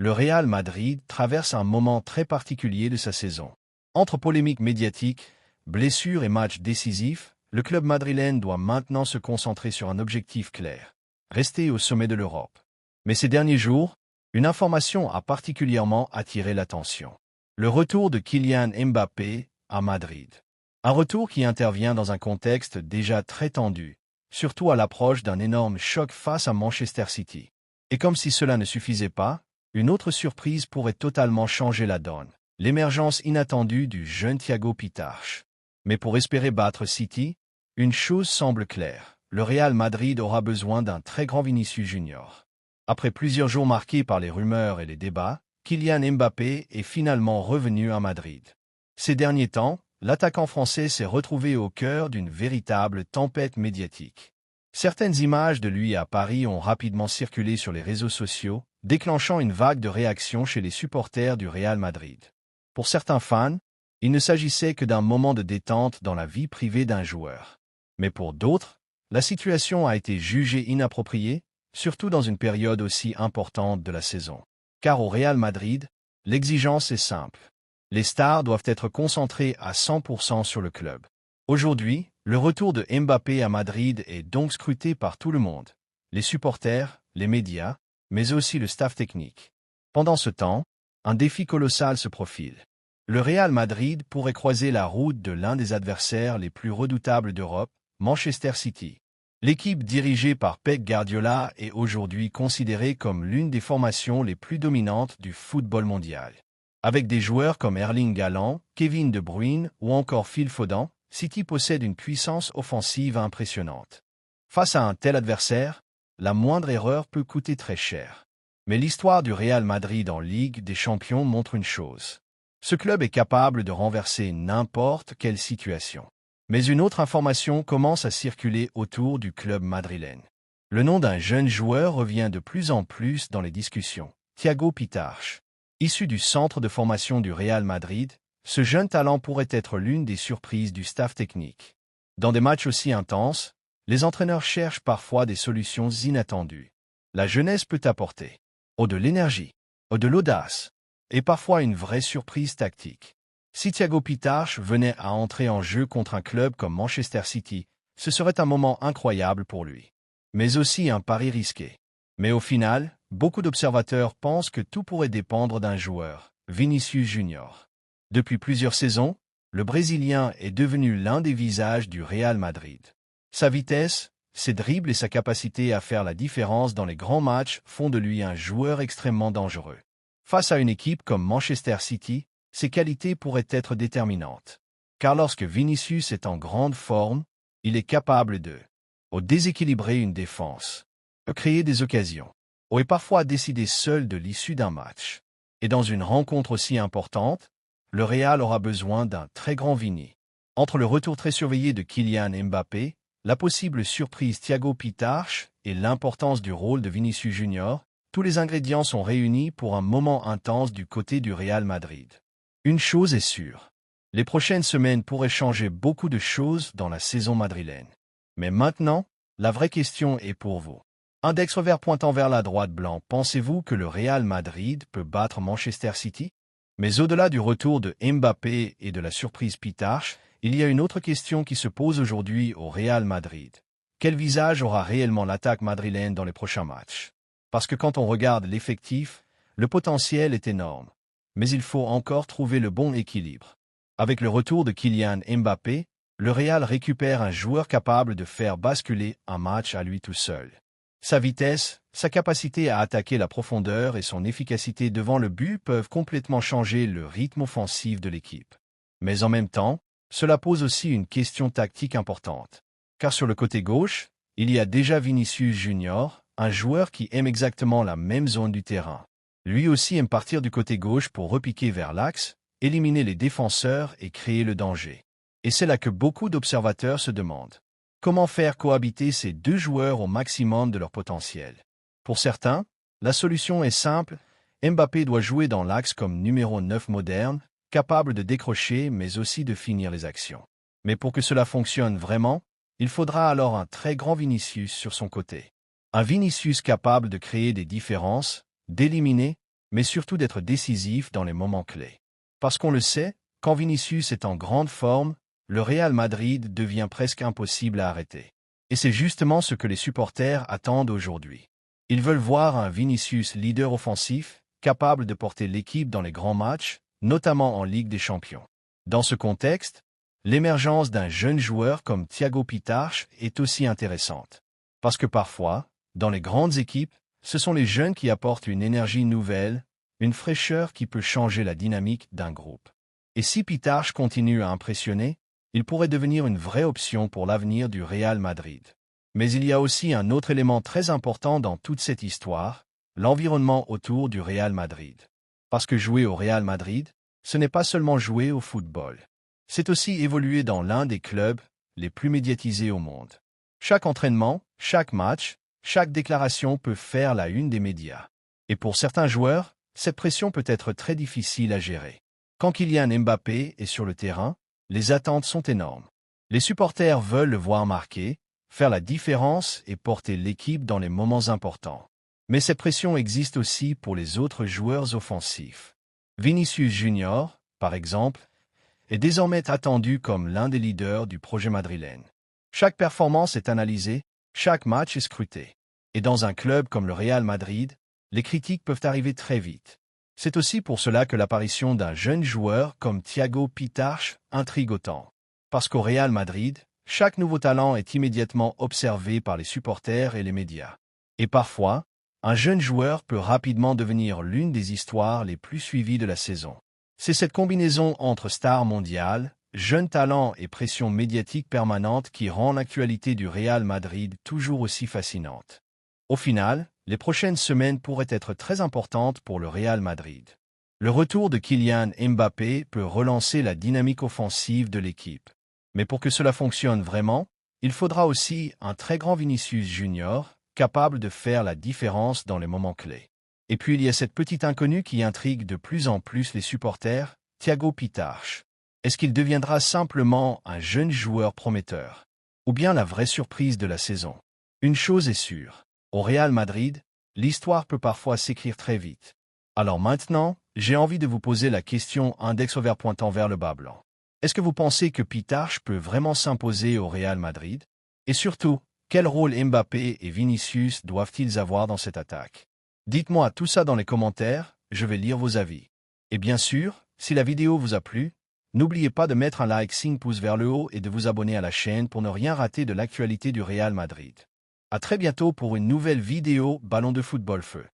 le Real Madrid traverse un moment très particulier de sa saison. Entre polémiques médiatiques, blessures et matchs décisifs, le club madrilène doit maintenant se concentrer sur un objectif clair: rester au sommet de l'Europe. Mais ces derniers jours, une information a particulièrement attiré l'attention. Le retour de Kylian Mbappé à Madrid. Un retour qui intervient dans un contexte déjà très tendu, surtout à l'approche d'un énorme choc face à Manchester City. Et comme si cela ne suffisait pas, une autre surprise pourrait totalement changer la donne: l'émergence inattendue du jeune Thiago Pitach. Mais pour espérer battre City, une chose semble claire: le Real Madrid aura besoin d'un très grand Vinicius Junior. Après plusieurs jours marqués par les rumeurs et les débats, Kylian Mbappé est finalement revenu à Madrid. Ces derniers temps, l'attaquant français s'est retrouvé au cœur d'une véritable tempête médiatique. Certaines images de lui à Paris ont rapidement circulé sur les réseaux sociaux, déclenchant une vague de réactions chez les supporters du Real Madrid. Pour certains fans, il ne s'agissait que d'un moment de détente dans la vie privée d'un joueur. Mais pour d'autres, la situation a été jugée inappropriée, surtout dans une période aussi importante de la saison. Car au Real Madrid, l'exigence est simple: les stars doivent être concentrées à 100% sur le club. Aujourd'hui, le retour de Mbappé à Madrid est donc scruté par tout le monde: les supporters, les médias, mais aussi le staff technique. Pendant ce temps, un défi colossal se profile. Le Real Madrid pourrait croiser la route de l'un des adversaires les plus redoutables d'Europe, Manchester City. L'équipe dirigée par Pep Guardiola est aujourd'hui considérée comme l'une des formations les plus dominantes du football mondial. Avec des joueurs comme Erling Haaland, Kevin De Bruyne ou encore Phil Foden, City possède une puissance offensive impressionnante. Face à un tel adversaire, la moindre erreur peut coûter très cher. Mais l'histoire du Real Madrid en Ligue des Champions montre une chose: ce club est capable de renverser n'importe quelle situation. Mais une autre information commence à circuler autour du club madrilène. Le nom d'un jeune joueur revient de plus en plus dans les discussions: Thiago Pitach. Issu du centre de formation du Real Madrid, ce jeune talent pourrait être l'une des surprises du staff technique. Dans des matchs aussi intenses, les entraîneurs cherchent parfois des solutions inattendues. La jeunesse peut apporter de l'énergie, de l'audace, et parfois une vraie surprise tactique. Si Thiago Pitach venait à entrer en jeu contre un club comme Manchester City, ce serait un moment incroyable pour lui. Mais aussi un pari risqué. Mais au final, beaucoup d'observateurs pensent que tout pourrait dépendre d'un joueur: Vinicius Junior. Depuis plusieurs saisons, le Brésilien est devenu l'un des visages du Real Madrid. Sa vitesse, ses dribbles et sa capacité à faire la différence dans les grands matchs font de lui un joueur extrêmement dangereux. Face à une équipe comme Manchester City, ses qualités pourraient être déterminantes. Car lorsque Vinicius est en grande forme, il est capable de déséquilibrer une défense, créer des occasions, et parfois décider seul de l'issue d'un match. Et dans une rencontre aussi importante, le Real aura besoin d'un très grand Vini. Entre le retour très surveillé de Kylian Mbappé, la possible surprise Thiago Pitach et l'importance du rôle de Vinicius Junior, tous les ingrédients sont réunis pour un moment intense du côté du Real Madrid. Une chose est sûre: les prochaines semaines pourraient changer beaucoup de choses dans la saison madrilène. Mais maintenant, la vraie question est pour vous. Index revers pointant vers la droite blanc, pensez-vous que le Real Madrid peut battre Manchester City? Mais au-delà du retour de Mbappé et de la surprise Pitach, il y a une autre question qui se pose aujourd'hui au Real Madrid. Quel visage aura réellement l'attaque madrilène dans les prochains matchs? Parce que quand on regarde l'effectif, le potentiel est énorme. Mais il faut encore trouver le bon équilibre. Avec le retour de Kylian Mbappé, le Real récupère un joueur capable de faire basculer un match à lui tout seul. Sa vitesse, sa capacité à attaquer la profondeur et son efficacité devant le but peuvent complètement changer le rythme offensif de l'équipe. Mais en même temps, cela pose aussi une question tactique importante. Car sur le côté gauche, il y a déjà Vinicius Junior, un joueur qui aime exactement la même zone du terrain. Lui aussi aime partir du côté gauche pour repiquer vers l'axe, éliminer les défenseurs et créer le danger. Et c'est là que beaucoup d'observateurs se demandent: comment faire cohabiter ces deux joueurs au maximum de leur potentiel? Pour certains, la solution est simple: Mbappé doit jouer dans l'axe comme numéro 9 moderne, capable de décrocher mais aussi de finir les actions. Mais pour que cela fonctionne vraiment, il faudra alors un très grand Vinicius sur son côté. Un Vinicius capable de créer des différences, d'éliminer, mais surtout d'être décisif dans les moments clés. Parce qu'on le sait, quand Vinicius est en grande forme, le Real Madrid devient presque impossible à arrêter. Et c'est justement ce que les supporters attendent aujourd'hui. Ils veulent voir un Vinicius leader offensif, capable de porter l'équipe dans les grands matchs, notamment en Ligue des Champions. Dans ce contexte, l'émergence d'un jeune joueur comme Thiago Pitarch est aussi intéressante. Parce que parfois, dans les grandes équipes, ce sont les jeunes qui apportent une énergie nouvelle, une fraîcheur qui peut changer la dynamique d'un groupe. Et si Pitarch continue à impressionner, il pourrait devenir une vraie option pour l'avenir du Real Madrid. Mais il y a aussi un autre élément très important dans toute cette histoire, l'environnement autour du Real Madrid. Parce que jouer au Real Madrid, ce n'est pas seulement jouer au football. C'est aussi évoluer dans l'un des clubs les plus médiatisés au monde. Chaque entraînement, chaque match, chaque déclaration peut faire la une des médias. Et pour certains joueurs, cette pression peut être très difficile à gérer. Quand Kylian Mbappé est sur le terrain, les attentes sont énormes. Les supporters veulent le voir marquer, faire la différence et porter l'équipe dans les moments importants. Mais cette pression existe aussi pour les autres joueurs offensifs. Vinicius Junior, par exemple, est désormais attendu comme l'un des leaders du projet madrilène. Chaque performance est analysée, chaque match est scruté. Et dans un club comme le Real Madrid, les critiques peuvent arriver très vite. C'est aussi pour cela que l'apparition d'un jeune joueur comme Thiago Pitarch intrigue autant. Parce qu'au Real Madrid, chaque nouveau talent est immédiatement observé par les supporters et les médias. Et parfois, un jeune joueur peut rapidement devenir l'une des histoires les plus suivies de la saison. C'est cette combinaison entre stars mondiales, jeunes talents et pression médiatique permanente qui rend l'actualité du Real Madrid toujours aussi fascinante. Au final, les prochaines semaines pourraient être très importantes pour le Real Madrid. Le retour de Kylian Mbappé peut relancer la dynamique offensive de l'équipe. Mais pour que cela fonctionne vraiment, il faudra aussi un très grand Vinicius Junior, capable de faire la différence dans les moments clés. Et puis il y a cette petite inconnue qui intrigue de plus en plus les supporters, Thiago Pitarch. Est-ce qu'il deviendra simplement un jeune joueur prometteur? Ou bien la vraie surprise de la saison? Une chose est sûre. Au Real Madrid, l'histoire peut parfois s'écrire très vite. Alors maintenant, j'ai envie de vous poser la question index au vert pointant vers le bas blanc. Est-ce que vous pensez que Pitarch peut vraiment s'imposer au Real Madrid? Et surtout, quel rôle Mbappé et Vinicius doivent-ils avoir dans cette attaque? Dites-moi tout ça dans les commentaires, je vais lire vos avis. Et bien sûr, si la vidéo vous a plu, n'oubliez pas de mettre un like 5 pouces vers le haut et de vous abonner à la chaîne pour ne rien rater de l'actualité du Real Madrid. À très bientôt pour une nouvelle vidéo Ballon de football feu.